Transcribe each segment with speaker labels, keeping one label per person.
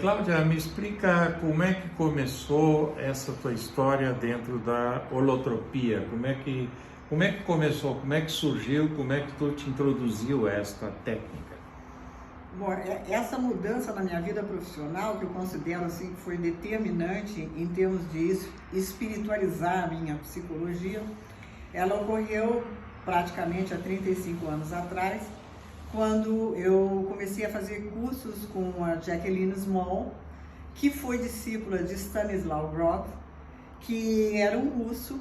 Speaker 1: Cláudia, me explica como é que começou essa tua história dentro da holotropia. Como é que começou? Como é que surgiu? Como é que tu te introduziu a esta técnica?
Speaker 2: Bom, essa mudança na minha vida profissional, que eu considero assim que foi determinante em termos de espiritualizar a minha psicologia, ela ocorreu praticamente há 35 anos atrás, quando eu comecei a fazer cursos com a Jacqueline Small, que foi discípula de Stanislav Grof, que era um russo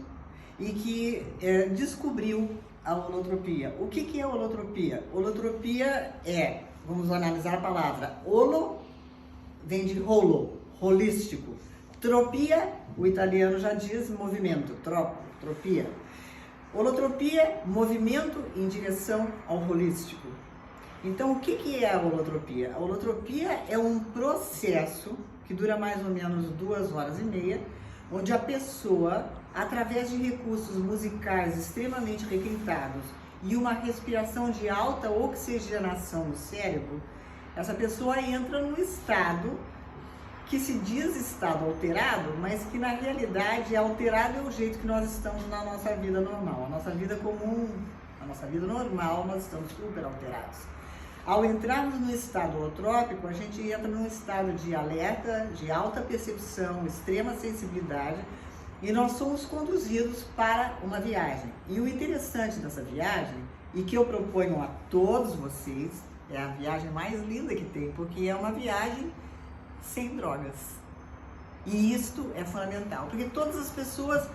Speaker 2: e que descobriu a holotropia. O que é holotropia? Holotropia é, vamos analisar a palavra, holo vem de holo, holístico. Tropia, o italiano já diz movimento, tropia. Holotropia, movimento em direção ao holístico. Então, o que é a holotropia? A holotropia é um processo que dura mais ou menos 2h30, onde a pessoa, através de recursos musicais extremamente requintados e uma respiração de alta oxigenação no cérebro, essa pessoa entra num estado que se diz estado alterado, mas que na realidade é alterado é o jeito que nós estamos na nossa vida normal. A nossa vida comum, a nossa vida normal, nós estamos super alterados. Ao entrarmos no estado holotrópico, a gente entra num estado de alerta, de alta percepção, extrema sensibilidade, e nós somos conduzidos para uma viagem. E o interessante dessa viagem, e que eu proponho a todos vocês, é a viagem mais linda que tem, porque é uma viagem sem drogas. E isto é fundamental, porque todas as pessoas,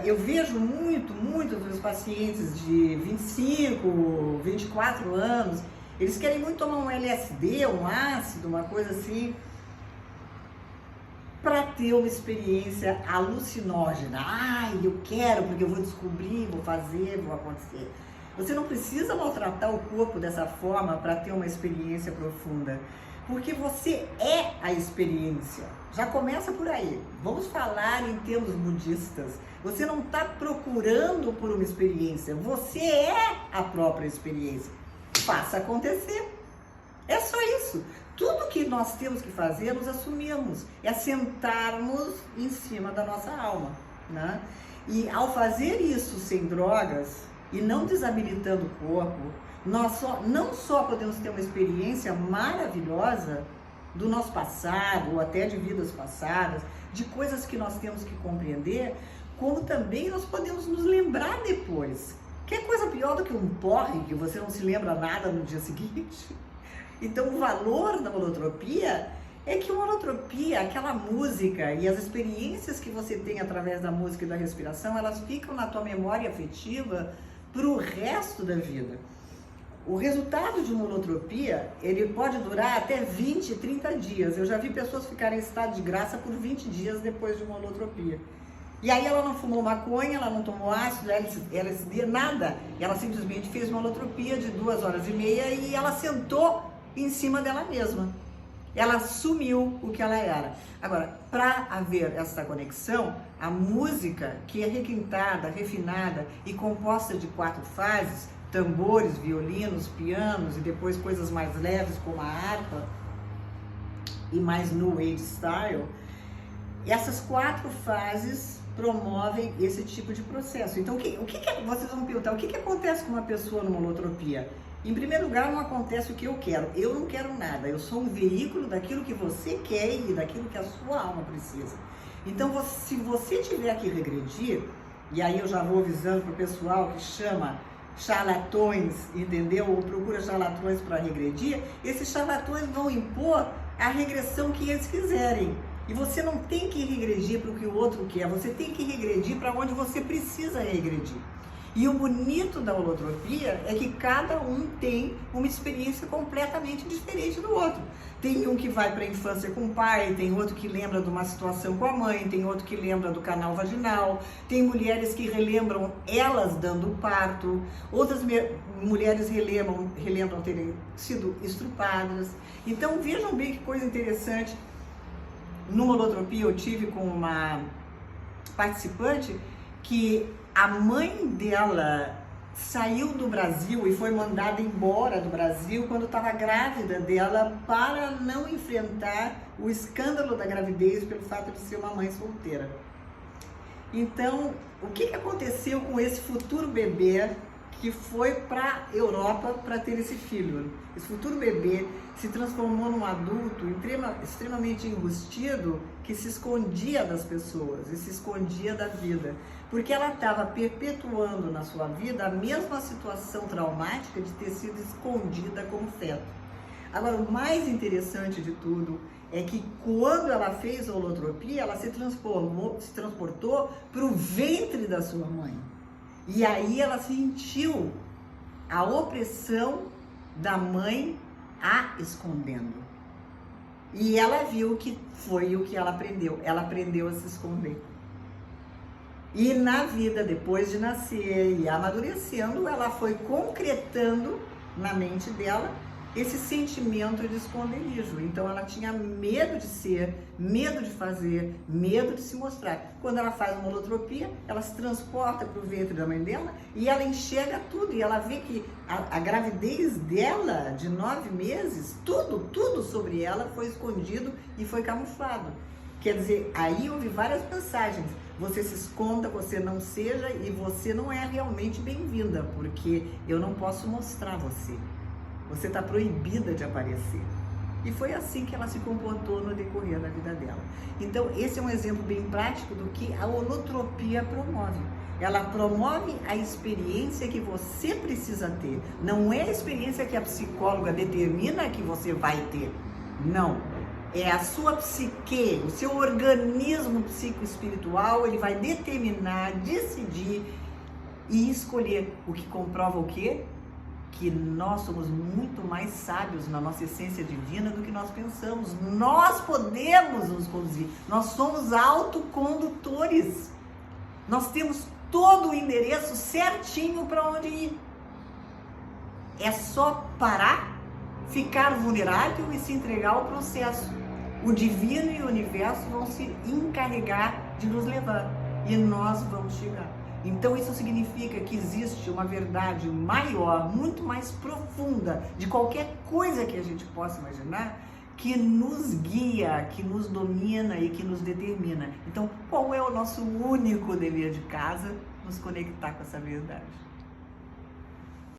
Speaker 2: eu vejo muitos dos pacientes de 25, 24 anos, eles querem muito tomar um LSD, um ácido, uma coisa assim, para ter uma experiência alucinógena. Ai, eu quero, porque eu vou descobrir, vou fazer, vou acontecer. Você não precisa maltratar o corpo dessa forma para ter uma experiência profunda, porque você é a experiência. Já começa por aí. Vamos falar em termos budistas. Você não está procurando por uma experiência, você é a própria experiência. Faça acontecer. É só isso. Tudo que nós temos que fazer, nos assumirmos, é sentarmos em cima da nossa alma, né? E ao fazer isso sem drogas e não desabilitando o corpo, nós não só podemos ter uma experiência maravilhosa do nosso passado, ou até de vidas passadas, de coisas que nós temos que compreender, como também nós podemos nos lembrar depois. Que coisa pior do que um porre, que você não se lembra nada no dia seguinte? Então, o valor da holotropia é que a holotropia, aquela música e as experiências que você tem através da música e da respiração, elas ficam na tua memória afetiva para o resto da vida. O resultado de uma holotropia, ele pode durar até 20, 30 dias. Eu já vi pessoas ficarem em estado de graça por 20 dias depois de uma holotropia. E aí ela não fumou maconha, ela não tomou ácido, LSD, nada. Ela simplesmente fez uma holotropia de 2h30 e ela sentou em cima dela mesma. Ela assumiu o que ela era. Agora, para haver essa conexão, a música, que é requintada, refinada e composta de 4 fases, tambores, violinos, pianos e depois coisas mais leves como a harpa e mais New Age Style, essas 4 fases promovem esse tipo de processo. Então, vocês vão perguntar, o que acontece com uma pessoa numa holotropia? Em primeiro lugar, não acontece o que eu quero. Eu não quero nada. Eu sou um veículo daquilo que você quer e daquilo que a sua alma precisa. Então, se você tiver que regredir, e aí eu já vou avisando para o pessoal que chama charlatões, entendeu? Ou procura charlatões para regredir, esses charlatões vão impor a regressão que eles quiserem. E você não tem que regredir para o que o outro quer, você tem que regredir para onde você precisa regredir. E o bonito da holotropia é que cada um tem uma experiência completamente diferente do outro. Tem um que vai para a infância com o pai, tem outro que lembra de uma situação com a mãe, tem outro que lembra do canal vaginal, tem mulheres que relembram elas dando parto, outras mulheres relembram terem sido estrupadas. Então vejam bem que coisa interessante. Numa holotropia eu tive com uma participante que a mãe dela saiu do Brasil e foi mandada embora do Brasil quando estava grávida dela para não enfrentar o escândalo da gravidez pelo fato de ser uma mãe solteira. Então, o que aconteceu com esse futuro bebê que foi para a Europa para ter esse filho? Esse futuro bebê se transformou num adulto extremamente enrustido que se escondia das pessoas e se escondia da vida, porque ela estava perpetuando na sua vida a mesma situação traumática de ter sido escondida como feto. Agora, o mais interessante de tudo é que quando ela fez a holotropia, ela se transportou para o ventre da sua mãe. E aí ela sentiu a opressão da mãe a escondendo. E ela viu que foi o que ela aprendeu. Ela aprendeu a se esconder. E na vida, depois de nascer e amadurecendo, ela foi concretando na mente dela esse sentimento de esconderijo. Então ela tinha medo de ser, medo de fazer, medo de se mostrar. Quando ela faz uma holotropia, ela se transporta para o ventre da mãe dela e ela enxerga tudo. E ela vê que a gravidez dela, de 9 meses, tudo sobre ela foi escondido e foi camuflado. Quer dizer, aí houve várias mensagens. Você se esconda, você não seja e você não é realmente bem-vinda, porque eu não posso mostrar você. Você está proibida de aparecer. E foi assim que ela se comportou no decorrer da vida dela. Então, esse é um exemplo bem prático do que a holotropia promove. Ela promove a experiência que você precisa ter. Não é a experiência que a psicóloga determina que você vai ter. Não. É a sua psique, o seu organismo psicoespiritual, ele vai determinar, decidir e escolher. O que comprova o quê? Que nós somos muito mais sábios na nossa essência divina do que nós pensamos. Nós podemos nos conduzir. Nós somos autocondutores. Nós temos todo o endereço certinho para onde ir. É só parar, ficar vulnerável e se entregar ao processo. O divino e o universo vão se encarregar de nos levar e nós vamos chegar. Então isso significa que existe uma verdade maior, muito mais profunda de qualquer coisa que a gente possa imaginar, que nos guia, que nos domina e que nos determina. Então, qual é o nosso único dever de casa? Nos conectar com essa verdade.